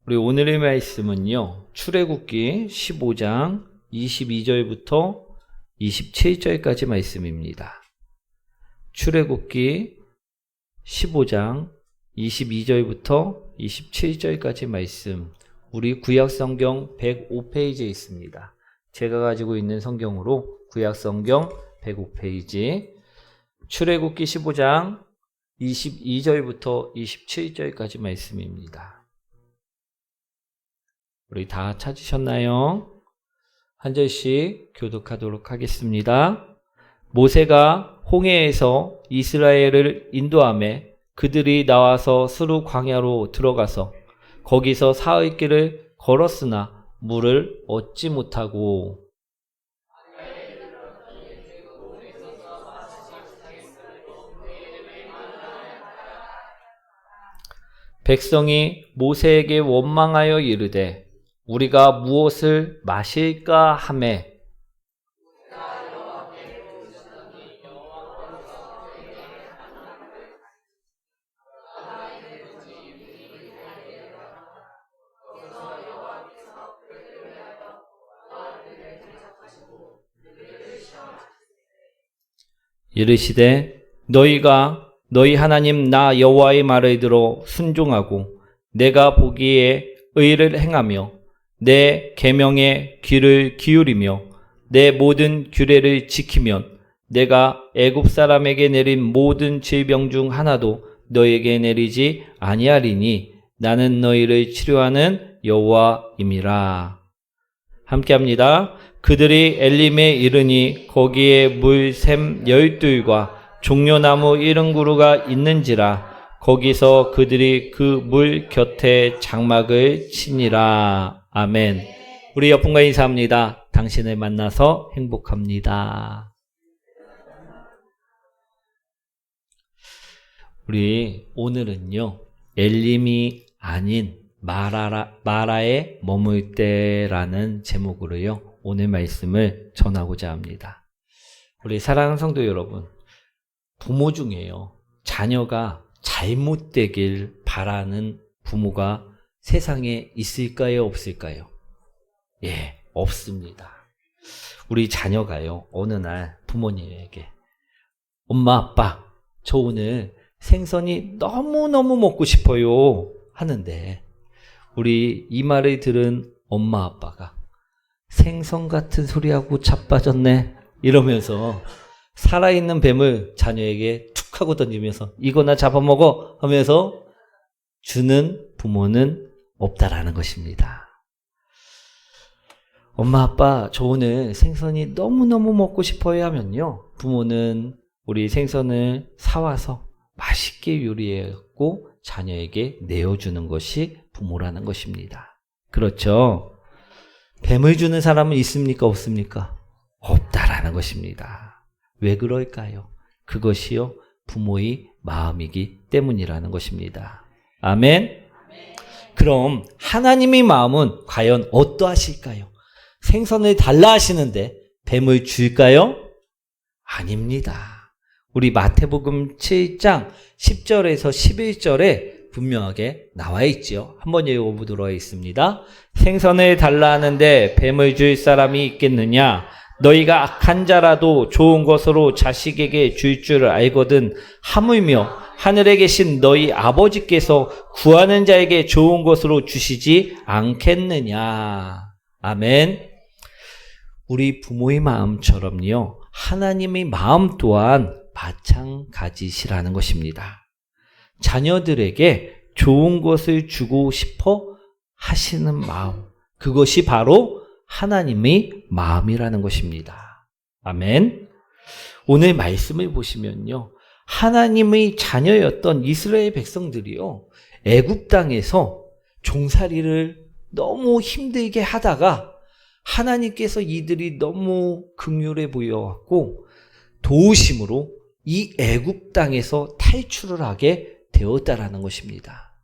우리 오늘의 말씀은요, 출애굽기 15장 22절부터 27절까지 말씀입니다. 출애굽기 15장 22절부터 27절까지 말씀, 우리 구약성경 105페이지에 있습니다. 제가 가지고 있는 성경으로 구약성경 105페이지, 출애굽기 15장 22절부터 27절까지 말씀입니다. 우리 다 찾으셨나요? 한 절씩 교독하도록 하겠습니다. 모세가 홍해에서 이스라엘을 인도하며 그들이 나와서 스루 광야로 들어가서 거기서 사흘 길을 걸었으나 물을 얻지 못하고 백성이 모세에게 원망하여 이르되 우리가 무엇을 마실까 하매 이르시되 너희가 너희 하나님 나 여호와의 말을 들어 순종하고 내가 보기에 의를 행하며 내 계명에 귀를 기울이며 내 모든 규례를 지키면 내가 애굽 사람에게 내린 모든 질병 중 하나도 너에게 내리지 아니하리니 나는 너희를 치료하는 여호와임이라. 함께합니다. 그들이 엘림에 이르니 거기에 물샘 12과 종려나무 70그루가 있는지라 거기서 그들이 그 물 곁에 장막을 치니라. 아멘. 우리 옆분과 인사합니다. 당신을 만나서 행복합니다. 우리 오늘은요, 엘림이 아닌 마라에 머물 때라는 제목으로요, 오늘 말씀을 전하고자 합니다. 우리 사랑하는 성도 여러분, 부모 중에요, 자녀가 잘못되길 바라는 부모가 세상에 있을까요, 없을까요? 예, 없습니다. 우리 자녀가요, 어느 날 부모님에게 엄마, 아빠, 저 오늘 생선이 너무너무 먹고 싶어요 하는데 우리 이 말을 들은 엄마, 아빠가 생선 같은 소리하고 자빠졌네 이러면서 살아있는 뱀을 자녀에게 툭 하고 던지면서 이거나 잡아먹어 하면서 주는 부모는 없다라는 것입니다. 엄마, 아빠, 저 오늘 생선이 너무너무 먹고 싶어요 하면요, 부모는 우리 생선을 사와서 맛있게 요리해갖고 자녀에게 내어주는 것이 부모라는 것입니다. 그렇죠? 뱀을 주는 사람은 있습니까, 없습니까? 없다라는 것입니다. 왜 그럴까요? 그것이요, 부모의 마음이기 때문이라는 것입니다. 아멘? 그럼 하나님의 마음은 과연 어떠하실까요? 생선을 달라 하시는데 뱀을 줄까요? 아닙니다. 우리 마태복음 7장 10절에서 11절에 분명하게 나와 있지요. 한번 읽어보도록 하겠습니다. 생선을 달라 하는데 뱀을 줄 사람이 있겠느냐? 너희가 악한 자라도 좋은 것으로 자식에게 줄 줄 알거든 하물며 하늘에 계신 너희 아버지께서 구하는 자에게 좋은 것으로 주시지 않겠느냐. 아멘. 우리 부모의 마음처럼요, 하나님의 마음 또한 마찬가지시라는 것입니다. 자녀들에게 좋은 것을 주고 싶어 하시는 마음, 그것이 바로 하나님의 마음이라는 것입니다. 아멘. 오늘 말씀을 보시면요, 하나님의 자녀였던 이스라엘 백성들이요, 애굽 땅에서 종살이를 너무 힘들게 하다가 하나님께서 이들이 너무 긍휼해 보여갖고 도우심으로 이 애굽 땅에서 탈출을 하게 되었다라는 것입니다.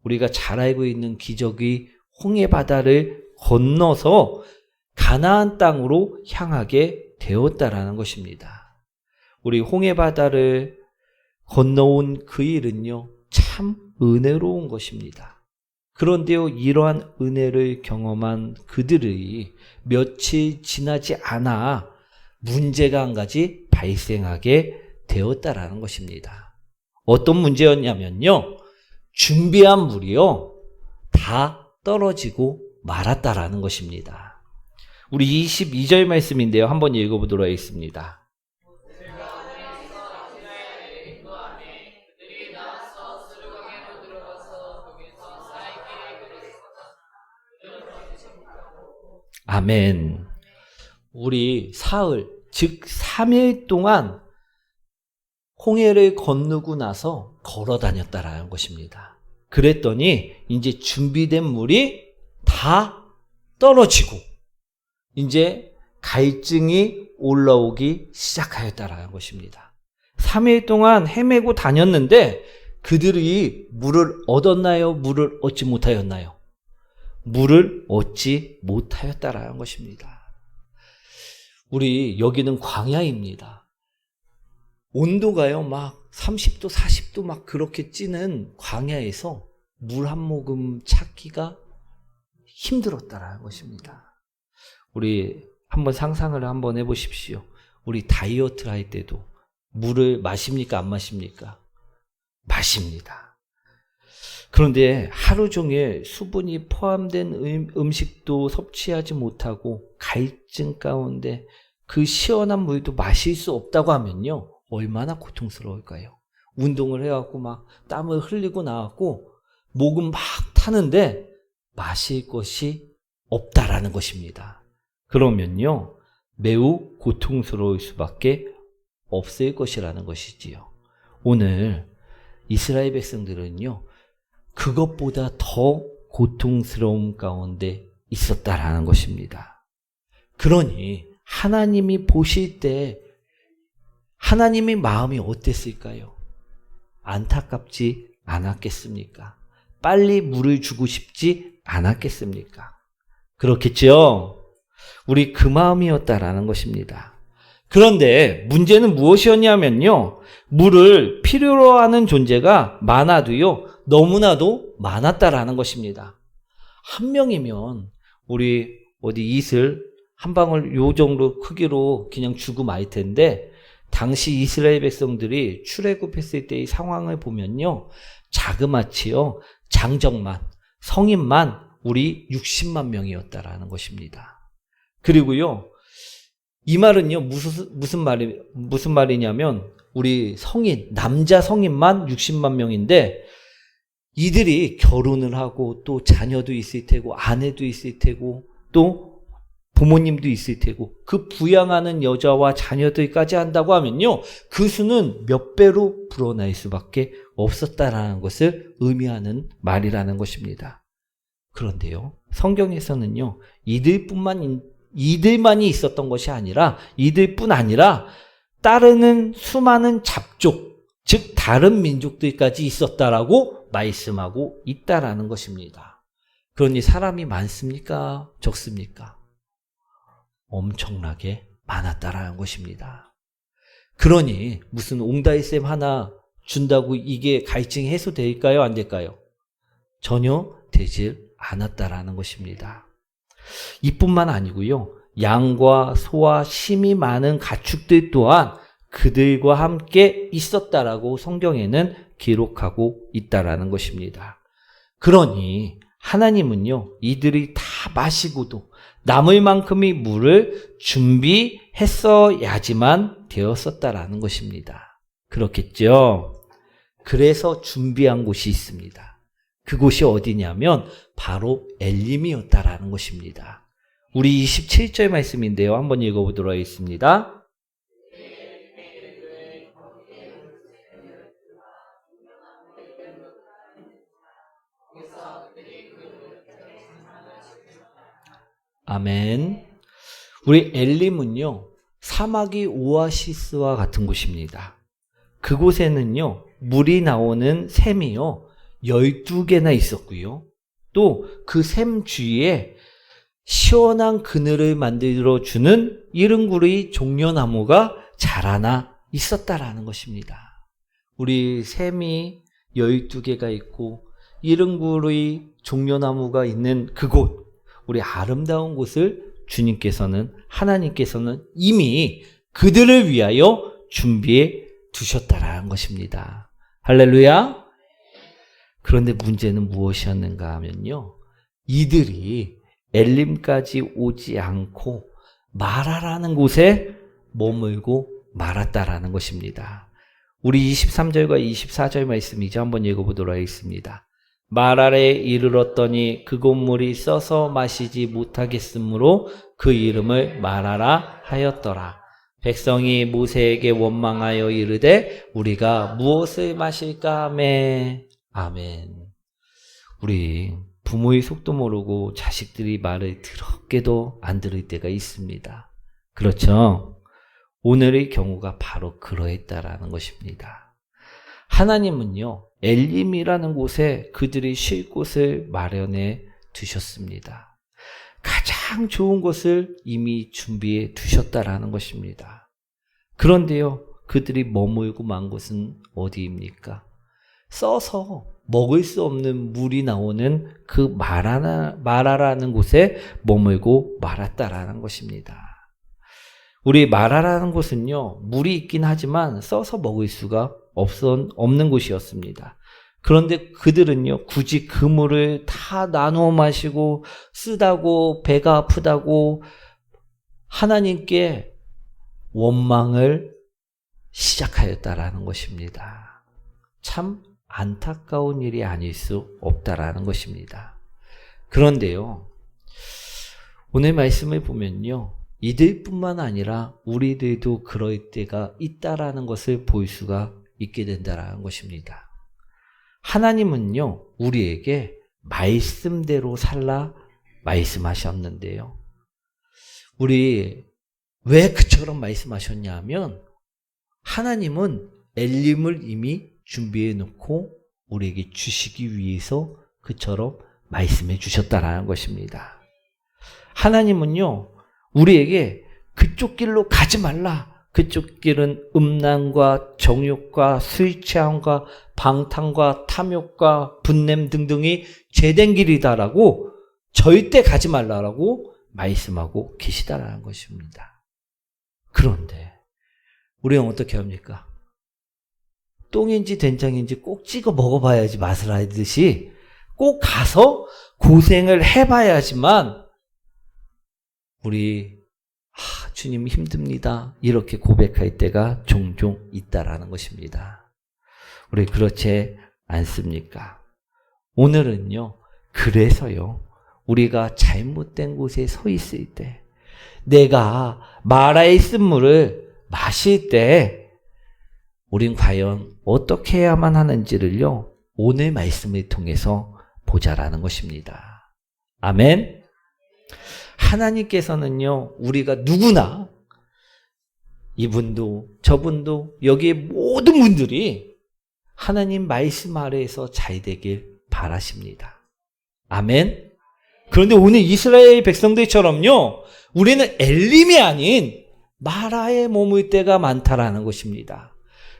우리가 잘 알고 있는 기적이 홍해 바다를 건너서 가나안 땅으로 향하게 되었다라는 것입니다. 우리 홍해 바다를 건너온 그 일은요, 참 은혜로운 것입니다. 그런데요, 이러한 은혜를 경험한 그들이 며칠 지나지 않아 문제가 한 가지 발생하게 되었다라는 것입니다. 어떤 문제였냐면요, 준비한 물이요, 다 떨어지고 말았다라는 것입니다. 우리 22절 말씀인데요, 한번 읽어보도록 하겠습니다. 아멘. 우리 사흘, 즉 3일 동안 홍해를 건너고 나서 걸어 다녔다라는 것입니다. 그랬더니 이제 준비된 물이 다 떨어지고 이제 갈증이 올라오기 시작하였다라는 것입니다. 3일 동안 헤매고 다녔는데 그들이 물을 얻었나요? 물을 얻지 못하였나요? 물을 얻지 못하였다라는 것입니다. 우리 여기는 광야입니다. 온도가요, 막 30도, 40도 막 그렇게 찌는 광야에서 물 한 모금 찾기가 힘들었다라는 것입니다. 우리 한번 상상을 한번 해보십시오. 우리 다이어트를 할 때도 물을 마십니까? 안 마십니까? 마십니다. 그런데 하루 종일 수분이 포함된 음식도 섭취하지 못하고 갈증 가운데 그 시원한 물도 마실 수 없다고 하면요, 얼마나 고통스러울까요? 운동을 해갖고 막 땀을 흘리고 나왔고 목은 막 타는데 마실 것이 없다라는 것입니다. 그러면요, 매우 고통스러울 수밖에 없을 것이라는 것이지요. 오늘 이스라엘 백성들은요, 그것보다 더 고통스러움 가운데 있었다라는 것입니다. 그러니 하나님이 보실 때 하나님의 마음이 어땠을까요? 안타깝지 않았겠습니까? 빨리 물을 주고 싶지 않았겠습니까? 그렇겠죠? 우리 그 마음이었다라는 것입니다. 그런데 문제는 무엇이었냐면요, 물을 필요로 하는 존재가 많아도요, 너무나도 많았다라는 것입니다. 한 명이면 우리 어디 이슬 한 방울 요 정도 크기로 그냥 주고 말 텐데, 당시 이스라엘 백성들이 출애굽했을 때의 상황을 보면요, 자그마치요, 장정만, 성인만 우리 60만 명이었다라는 것입니다. 그리고요, 이 말은요, 무슨 말이냐면, 우리 성인, 남자 성인만 60만 명인데, 이들이 결혼을 하고, 또 자녀도 있을 테고, 아내도 있을 테고, 또 부모님도 있을 테고, 그 부양하는 여자와 자녀들까지 한다고 하면요, 그 수는 몇 배로 불어날 수밖에 없었다라는 것을 의미하는 말이라는 것입니다. 그런데요, 성경에서는요, 이들만이 있었던 것이 아니라, 이들뿐 아니라 따르는 수많은 잡족, 즉 다른 민족들까지 있었다라고 말씀하고 있다라는 것입니다. 그러니 사람이 많습니까? 적습니까? 엄청나게 많았다라는 것입니다. 그러니 무슨 옹달샘 하나 준다고 이게 갈증이 해소될까요? 안 될까요? 전혀 되질 않았다라는 것입니다. 이뿐만 아니고요, 양과 소와 심이 많은 가축들 또한 그들과 함께 있었다라고 성경에는 기록하고 있다라는 것입니다. 그러니 하나님은요, 이들이 다 마시고도 남을 만큼의 물을 준비했어야지만 되었었다라는 것입니다. 그렇겠죠? 그래서 준비한 곳이 있습니다. 그곳이 어디냐면 바로 엘림이었다라는 것입니다. 우리 27절 말씀인데요, 한번 읽어보도록 하겠습니다. 아멘. 우리 엘림은요, 사막이 오아시스와 같은 곳입니다. 그곳에는요, 물이 나오는 샘이요, 12개나 있었고요. 또 그 샘 주위에 시원한 그늘을 만들어주는 이른구리 종려나무가 자라나 있었다라는 것입니다. 우리 샘이 12개가 있고 이른굴의 종려나무가 있는 그곳, 우리 아름다운 곳을 하나님께서는 이미 그들을 위하여 준비해 두셨다라는 것입니다. 할렐루야. 그런데 문제는 무엇이었는가 하면요, 이들이 엘림까지 오지 않고 마라라는 곳에 머물고 말았다라는 것입니다. 우리 23절과 24절 말씀이죠. 한번 읽어보도록 하겠습니다. 마라에 이르렀더니 그곳 물이 써서 마시지 못하겠으므로 그 이름을 마라라 하였더라. 백성이 모세에게 원망하여 이르되 우리가 무엇을 마실까 하매. 아멘. 우리 부모의 속도 모르고 자식들이 말을 더럽게도 안 들을 때가 있습니다. 그렇죠? 오늘의 경우가 바로 그러했다라는 것입니다. 하나님은요, 엘림이라는 곳에 그들이 쉴 곳을 마련해 두셨습니다. 가장 좋은 곳을 이미 준비해 두셨다라는 것입니다. 그런데요, 그들이 머물고 만 곳은 어디입니까? 써서 먹을 수 없는 물이 나오는 그 마라라는 곳에 머물고 말았다라는 것입니다. 우리 마라라는 곳은요, 물이 있긴 하지만 써서 먹을 수가 없는 곳이었습니다. 그런데 그들은요, 굳이 그 물을 다 나누어 마시고 쓰다고 배가 아프다고 하나님께 원망을 시작하였다라는 것입니다. 참 안타까운 일이 아닐 수 없다라는 것입니다. 그런데요, 오늘 말씀을 보면요, 이들뿐만 아니라 우리들도 그럴 때가 있다라는 것을 볼 수가 있게 된다라는 것입니다. 하나님은요, 우리에게 말씀대로 살라 말씀하셨는데요. 우리 왜 그처럼 말씀하셨냐 하면, 하나님은 엘림을 이미 준비해 놓고 우리에게 주시기 위해서 그처럼 말씀해 주셨다라는 것입니다. 하나님은요, 우리에게 그쪽 길로 가지 말라. 그쪽 길은 음란과 정욕과 술 취함과 방탕과 탐욕과 분냄 등등이 죄된 길이다라고 절대 가지 말라라고 말씀하고 계시다라는 것입니다. 그런데 우리는 어떻게 합니까? 똥인지 된장인지 꼭 찍어 먹어봐야지 맛을 알듯이 꼭 가서 고생을 해봐야지만 우리 주님 힘듭니다, 이렇게 고백할 때가 종종 있다라는 것입니다. 우리 그렇지 않습니까? 오늘은요, 그래서요, 우리가 잘못된 곳에 서 있을 때, 내가 마라의 쓴물을 마실 때 우린 과연 어떻게 해야만 하는지를요, 오늘 말씀을 통해서 보자라는 것입니다. 아멘. 하나님께서는요, 우리가 누구나, 이분도 저분도 여기에 모든 분들이 하나님 말씀 아래에서 잘 되길 바라십니다. 아멘. 그런데 오늘 이스라엘 백성들처럼요, 우리는 엘림이 아닌 마라에 머물 때가 많다라는 것입니다.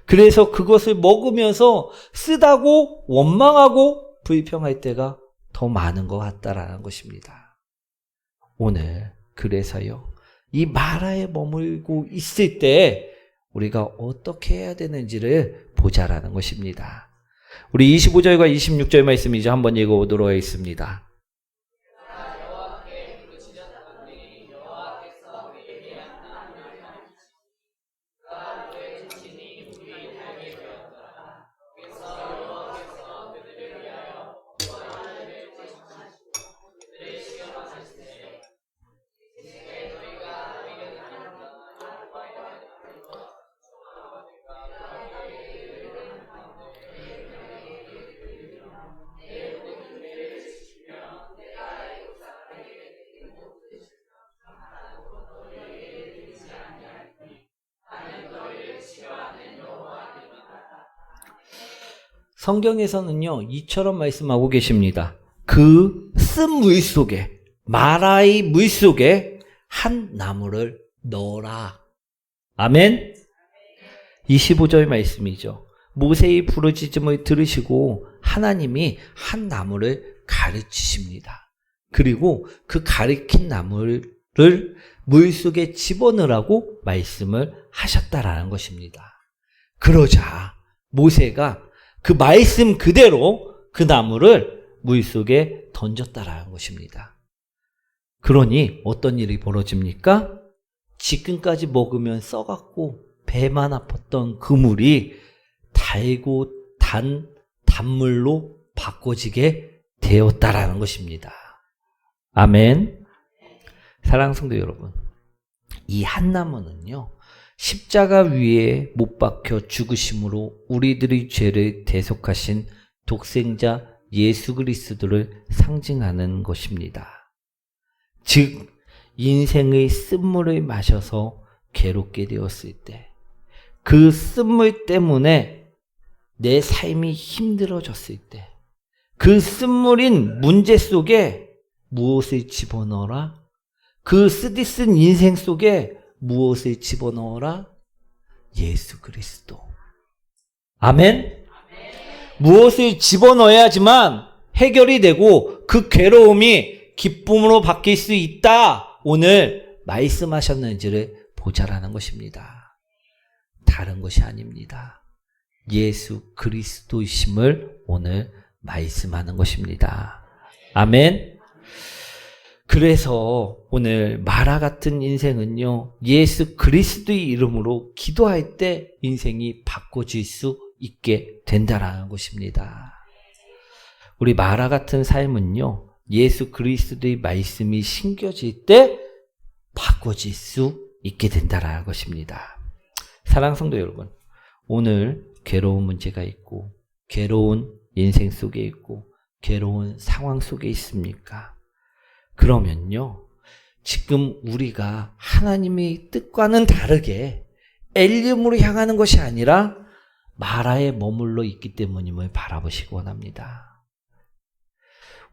그래서 그것을 먹으면서 쓰다고 원망하고 불평할 때가 더 많은 것 같다라는 것입니다. 오늘 그래서요, 이 마라에 머물고 있을 때 우리가 어떻게 해야 되는지를 보자라는 것입니다. 우리 25절과 26절 말씀이죠. 한번 읽어보도록 하겠습니다. 성경에서는요, 이처럼 말씀하고 계십니다. 그 쓴 물 속에, 마라의 물 속에 한 나무를 넣어라. 아멘. 25절 말씀이죠. 모세의 부르짖음을 들으시고 하나님이 한 나무를 가르치십니다. 그리고 그 가리킨 나무를 물속에 집어넣으라고 말씀을 하셨다라는 것입니다. 그러자 모세가 그 말씀 그대로 그 나무를 물속에 던졌다라는 것입니다. 그러니 어떤 일이 벌어집니까? 지금까지 먹으면 썩었고 배만 아팠던 그 물이 달고 단 단물로 바꿔지게 되었다라는 것입니다. 아멘. 사랑하는 성도 여러분, 이 한 나무는요, 십자가 위에 못 박혀 죽으심으로 우리들의 죄를 대속하신 독생자 예수 그리스도를 상징하는 것입니다. 즉 인생의 쓴물을 마셔서 괴롭게 되었을 때, 그 쓴물 때문에 내 삶이 힘들어졌을 때, 그 쓴물인 문제 속에 무엇을 집어넣어라? 그 쓰디쓴 인생 속에 무엇을 집어넣어라? 예수 그리스도. 아멘? 무엇을 집어넣어야지만 해결이 되고 그 괴로움이 기쁨으로 바뀔 수 있다. 오늘 말씀하셨는지를 보자라는 것입니다. 다른 것이 아닙니다. 예수 그리스도이심을 오늘 말씀하는 것입니다. 아멘. 그래서 오늘 마라 같은 인생은요, 예수 그리스도의 이름으로 기도할 때 인생이 바꿔질 수 있게 된다라는 것입니다. 우리 마라 같은 삶은요, 예수 그리스도의 말씀이 심겨질 때 바꿔질 수 있게 된다라는 것입니다. 사랑하는 성도 여러분, 오늘 괴로운 문제가 있고 괴로운 인생 속에 있고 괴로운 상황 속에 있습니까? 그러면요, 지금 우리가 하나님의 뜻과는 다르게 엘림으로 향하는 것이 아니라 마라에 머물러 있기 때문임을 바라보시기 원합니다.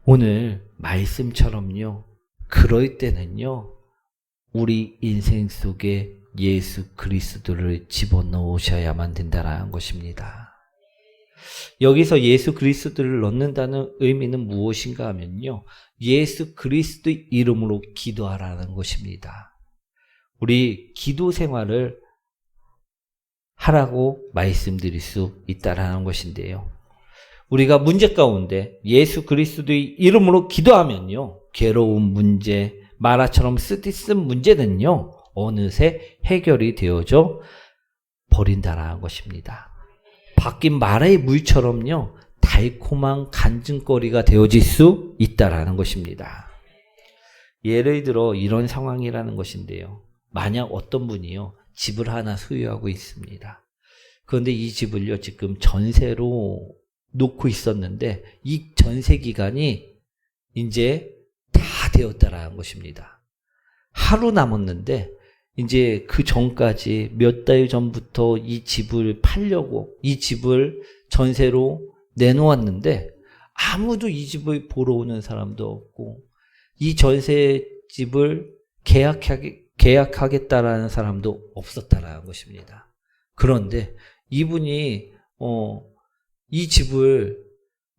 오늘 말씀처럼요, 그럴 때는요, 우리 인생 속에 예수 그리스도를 집어넣으셔야만 된다는 것입니다. 여기서 예수 그리스도를 넣는다는 의미는 무엇인가 하면요, 예수 그리스도의 이름으로 기도하라는 것입니다. 우리 기도 생활을 하라고 말씀드릴 수 있다라는 것인데요, 우리가 문제 가운데 예수 그리스도의 이름으로 기도하면요, 괴로운 문제, 마라처럼 쓰디쓴 문제는요, 어느새 해결이 되어져 버린다라는 것입니다. 바뀐 마라의 물처럼요, 달콤한 간증거리가 되어질 수 있다라는 것입니다. 예를 들어 이런 상황이라는 것인데요, 만약 어떤 분이요, 집을 하나 소유하고 있습니다. 그런데 이 집을요, 지금 전세로 놓고 있었는데 이 전세 기간이 이제 다 되었다라는 것입니다. 하루 남았는데 이제 그 전까지 몇 달 전부터 이 집을 팔려고 이 집을 전세로 내놓았는데 아무도 이 집을 보러 오는 사람도 없고 이 전세 집을 계약하겠다라는 사람도 없었다라는 것입니다. 그런데 이분이 이 집을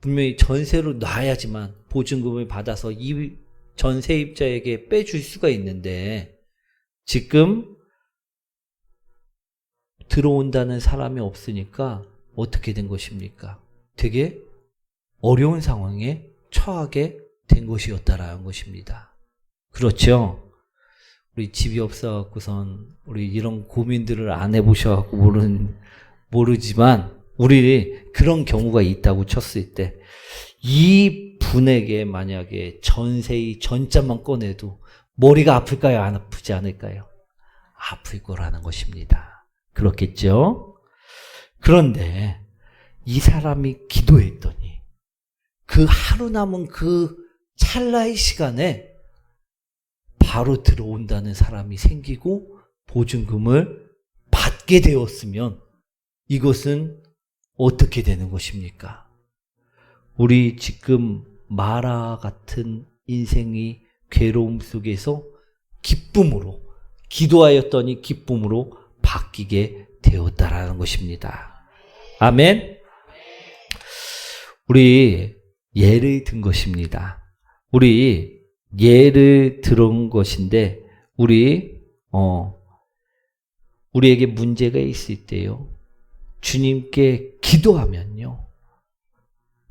분명히 전세로 놔야지만 보증금을 받아서 이 전세입자에게 빼줄 수가 있는데 지금 들어온다는 사람이 없으니까 어떻게 된 것입니까? 되게 어려운 상황에 처하게 된 것이었다라는 것입니다. 그렇죠? 우리 집이 없어갖고선 우리 이런 고민들을 안 해보셔갖고 모르지만 우리 그런 경우가 있다고 쳤을 때 이 분에게 만약에 전세의 전자만 꺼내도 머리가 아플까요? 안 아프지 않을까요? 아플 거라는 것입니다. 그렇겠죠? 그런데 이 사람이 기도했더니 그 하루 남은 그 찰나의 시간에 바로 들어온다는 사람이 생기고 보증금을 받게 되었으면 이것은 어떻게 되는 것입니까? 우리 지금 마라 같은 인생의 괴로움 속에서 기쁨으로, 기도하였더니 기쁨으로 바뀌게 되었다라는 것입니다. 아멘. 우리 예를 든 것입니다. 우리 예를 들은 것인데 우리에게 문제가 있을 때요. 주님께 기도하면요.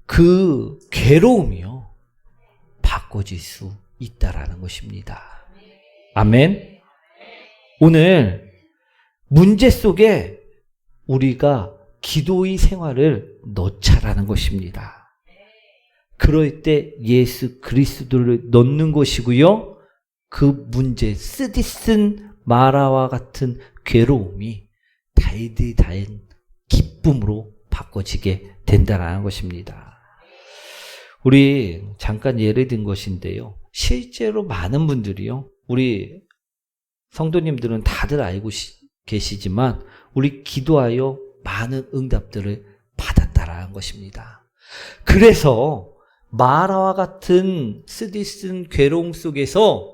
그 괴로움이요. 바꿔질 수 있다라는 것입니다. 아멘. 오늘 문제 속에 우리가 기도의 생활을 넣자라는 것입니다. 그럴 때 예수 그리스도를 넣는 것이고요. 그 문제, 쓰디쓴 마라와 같은 괴로움이 다이다인 기쁨으로 바꿔지게 된다는 것입니다. 우리 잠깐 예를 든 것인데요. 실제로 많은 분들이요. 우리 성도님들은 다들 알고 계시지만 우리 기도하여 많은 응답들을 받았다라는 것입니다. 그래서 마라와 같은 쓰디쓴 괴로움 속에서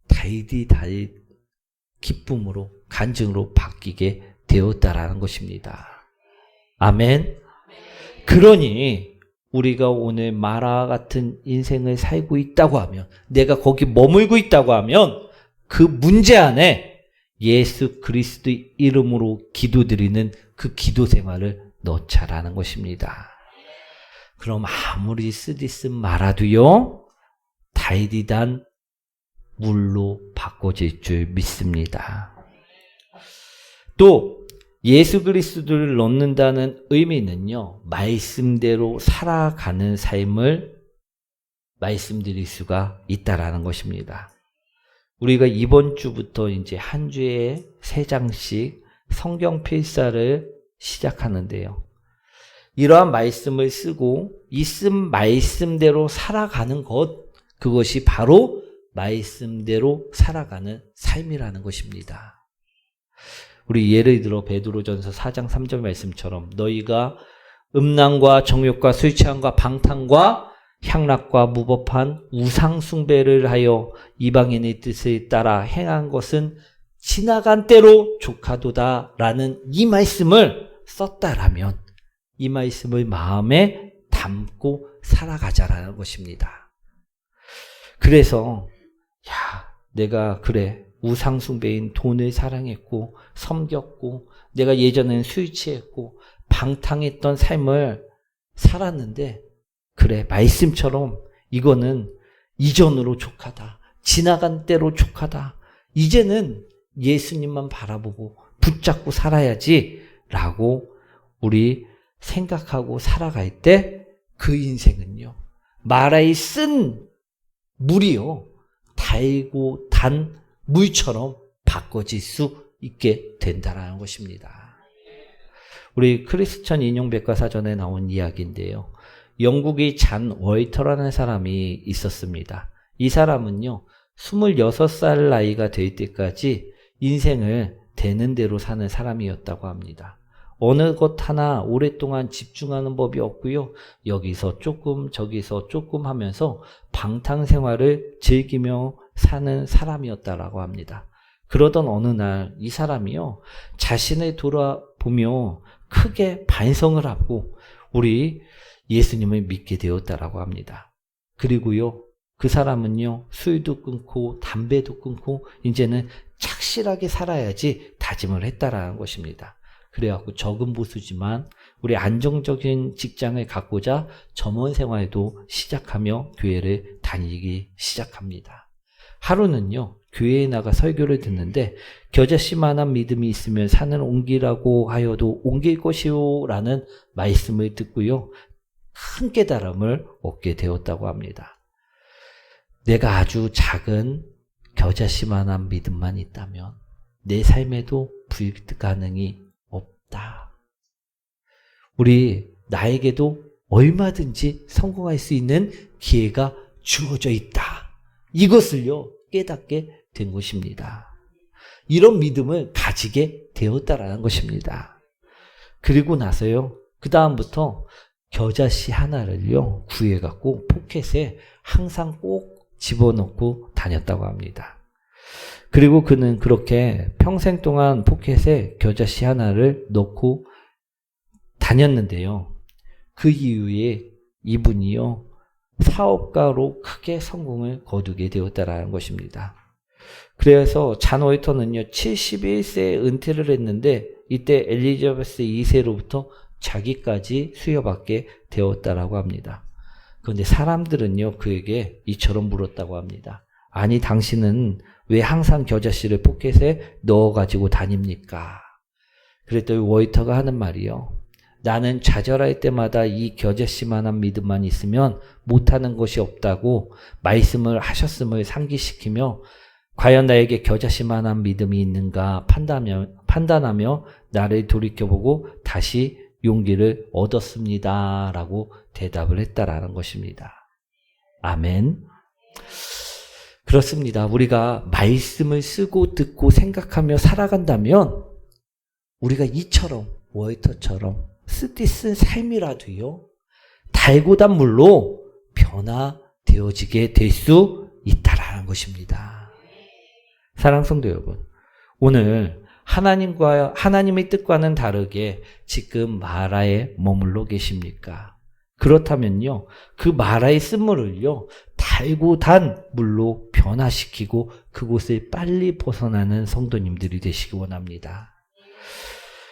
다이다인 기쁨으로 간증으로 바뀌게 되었다라는 것입니다. 아멘. 그러니 우리가 오늘 마라와 같은 인생을 살고 있다고 하면, 내가 거기 머물고 있다고 하면 그 문제 안에 예수 그리스도의 이름으로 기도드리는 그 기도 생활을 넣자라는 것입니다. 그럼 아무리 쓰디쓴 마라도요, 다이다인 물로 바꿔질 줄 믿습니다. 또 예수 그리스도를 넣는다는 의미는요, 말씀대로 살아가는 삶을 말씀드릴 수가 있다라는 것입니다. 우리가 이번 주부터 이제 한 주에 3장씩 성경 필사를 시작하는데요. 이러한 말씀을 쓰고 이 쓴 말씀대로 살아가는 것, 그것이 바로 말씀대로 살아가는 삶이라는 것입니다. 우리 예를 들어 베드로전서 4장 3절 말씀처럼 너희가 음란과 정욕과 술 취함과 방탕과 향락과 무법한 우상 숭배를 하여 이방인의 뜻을 따라 행한 것은 지나간 때로 족하도다라는 이 말씀을 썼다라면 이 말씀을 마음에 담고 살아가자라는 것입니다. 그래서 내가 우상 숭배인 돈을 사랑했고 섬겼고 내가 예전엔 술 취했고 방탕했던 삶을 살았는데 말씀처럼 이거는 이전으로 족하다. 지나간 때로 족하다. 이제는 예수님만 바라보고 붙잡고 살아야지 라고 우리 생각하고 살아갈 때 그 인생은요. 마라에 쓴 물이요. 달고 단 물처럼 바꿔질 수 있게 된다는 것입니다. 우리 크리스천 인용 백과사전에 나온 이야기인데요. 영국의 잔 월터라는 사람이 있었습니다. 이 사람은요, 26살 나이가 될 때까지 인생을 되는 대로 사는 사람이었다고 합니다. 어느 것 하나 오랫동안 집중하는 법이 없고요. 여기서 조금 저기서 조금 하면서 방탕 생활을 즐기며 사는 사람이었다라고 합니다. 그러던 어느 날 이 사람이요, 자신을 돌아보며 크게 반성을 하고 우리 예수님을 믿게 되었다라고 합니다. 그리고요, 그 사람은요, 술도 끊고 담배도 끊고 이제는 착실하게 살아야지 다짐을 했다라는 것입니다. 그래갖고 적은 보수지만 우리 안정적인 직장을 갖고자 점원 생활도 시작하며 교회를 다니기 시작합니다. 하루는요, 교회에 나가 설교를 듣는데 겨자씨만한 믿음이 있으면 산을 옮기라고 하여도 옮길 것이요 라는 말씀을 듣고요, 큰 깨달음을 얻게 되었다고 합니다. 내가 아주 작은 겨자씨만한 믿음만 있다면 내 삶에도 불가능이 없다. 나에게도 얼마든지 성공할 수 있는 기회가 주어져 있다. 이것을요, 깨닫게 된 것입니다. 이런 믿음을 가지게 되었다라는 것입니다. 그리고 나서요, 그 다음부터 겨자씨 하나를요, 구해갖고 포켓에 항상 꼭 집어넣고 다녔다고 합니다. 그리고 그는 그렇게 평생 동안 포켓에 겨자씨 하나를 넣고 다녔는데요. 그 이후에 이분이요, 사업가로 크게 성공을 거두게 되었다라는 것입니다. 그래서 잔 워이터는요, 71세에 은퇴를 했는데 이때 엘리자베스 2세로부터 자기까지 수여받게 되었다라고 합니다. 그런데 사람들은요, 그에게 이처럼 물었다고 합니다. 아니, 당신은 왜 항상 겨자씨를 포켓에 넣어가지고 다닙니까? 그랬더니 워이터가 하는 말이요, 나는 좌절할 때마다 이 겨자씨만한 믿음만 있으면 못하는 것이 없다고 말씀을 하셨음을 상기시키며 과연 나에게 겨자씨만한 믿음이 있는가 판단하며 나를 돌이켜보고 다시 용기를 얻었습니다. 라고 대답을 했다라는 것입니다. 아멘. 그렇습니다. 우리가 말씀을 쓰고 듣고 생각하며 살아간다면 우리가 이처럼 워이터처럼 쓰디쓴 삶이라도요, 달고 단 물로 변화되어지게 될 수 있다라는 것입니다. 사랑하는 성도 여러분, 오늘 하나님의 뜻과는 다르게 지금 마라에 머물러 계십니까? 그렇다면요, 그 마라의 쓴물을요, 달고 단 물로 변화시키고 그곳을 빨리 벗어나는 성도님들이 되시기 원합니다.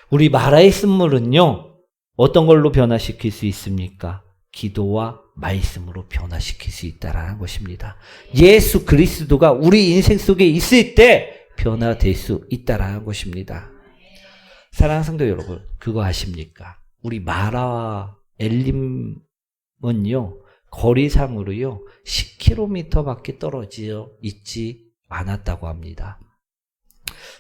우리 마라의 쓴물은요, 어떤 걸로 변화시킬 수 있습니까? 기도와 말씀으로 변화시킬 수 있다는 것입니다. 예수 그리스도가 우리 인생 속에 있을 때 변화될 수 있다는 것입니다. 사랑하는 성도 여러분, 그거 아십니까? 우리 마라와 엘림은요, 거리상으로요 10km밖에 떨어져 있지 않았다고 합니다.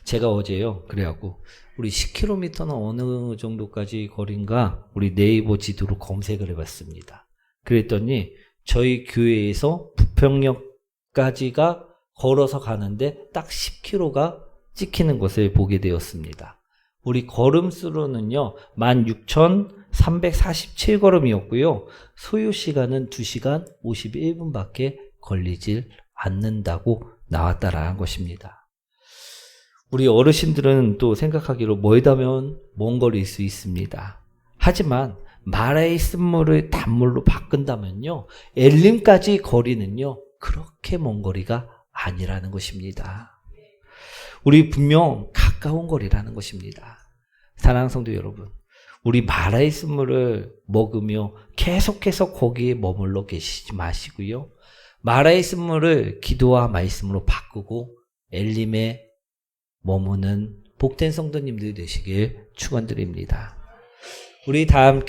제가 어제요, 그래갖고 우리 10km는 어느 정도까지 거리인가 우리 네이버 지도로 검색을 해봤습니다. 그랬더니 저희 교회에서 부평역까지가 걸어서 가는데 딱 10km가 찍히는 것을 보게 되었습니다. 우리 걸음수로는요 16,347걸음이었고요 소요시간은 2시간 51분밖에 걸리질 않는다고 나왔다라는 것입니다. 우리 어르신들은 또 생각하기로 멀다면 먼 거리일 수 있습니다. 하지만 마라의 쓴물을 단물로 바꾼다면요 엘림까지 거리는요 그렇게 먼 거리가 아니라는 것입니다. 우리 분명 가까운 거리라는 것입니다. 사랑하는 성도 여러분, 우리 마라의 쓴물을 먹으며 계속해서 거기에 머물러 계시지 마시고요, 마라의 쓴물을 기도와 말씀으로 바꾸고 엘림에 머무는 복된 성도님들이 되시길 축원드립니다. 우리 다 함께